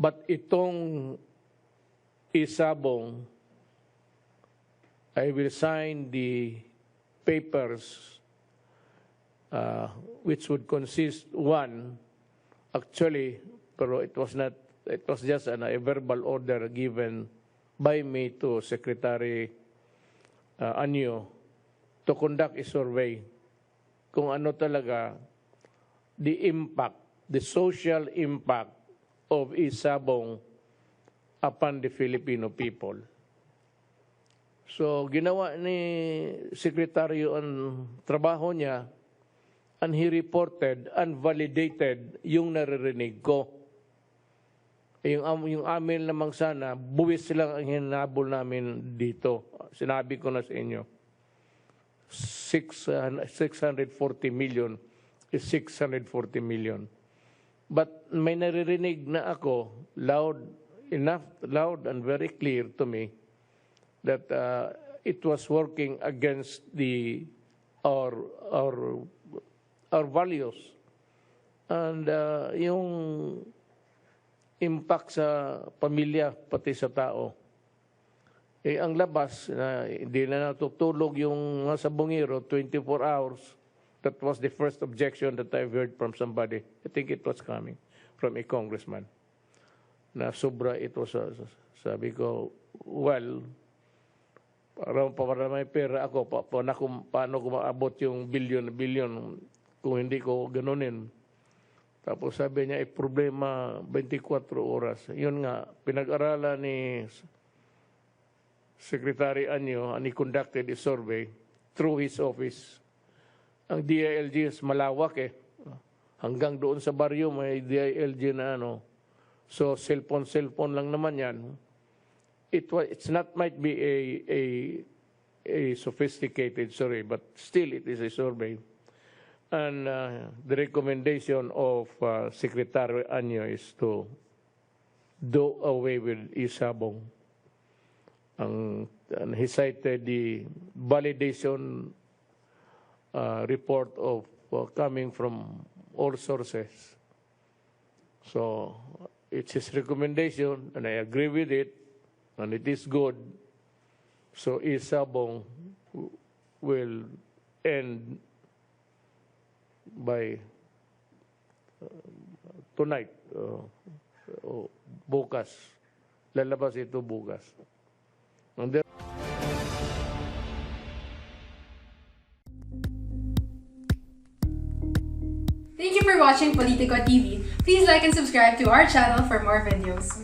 But itong isabong, I will sign the papers which would consist actually, pero it was just a verbal order given by me to Secretary Anyo to conduct a survey kung ano talaga the social impact of isabong upon the Filipino people. So, ginawa ni Sekretaryo ang trabaho niya, and he reported and validated yung naririnig ko. Yung amin lamang sana, buwis lang ang hinabol namin dito. Sinabi ko na sa inyo, 640 million is 640 million. But may naririnig na ako, loud and very clear to me, that it was working against our values. And yung impact sa pamilya, pati sa tao. Ang labas, hindi na natutulog yung sa Bungiro, 24 hours. That was the first objection that I've heard from somebody. I think it was coming from a congressman. Na sobra ito sabi ko, well, para may pera ako, paano ko maabot yung billion kung hindi ko ganunin. Tapos sabi niya, problema 24 oras. Yun nga, pinag-aralan ni Secretary Anyo, and he conducted a survey through his office. Ang DILG is malawak eh. Hanggang doon sa baryo may DILG na ano. So cellphone lang naman yan. It's not might be a sophisticated survey, but still it is a survey. And the recommendation of Secretary Anyo is to do away with isabong. And he cited the validation report of coming from all sources. So it's his recommendation, and I agree with it, and it is good. So isabong will end by tonight, bukas. Lalabas ito bukas. And then, thank you for watching Politico TV. Please like and subscribe to our channel for more videos.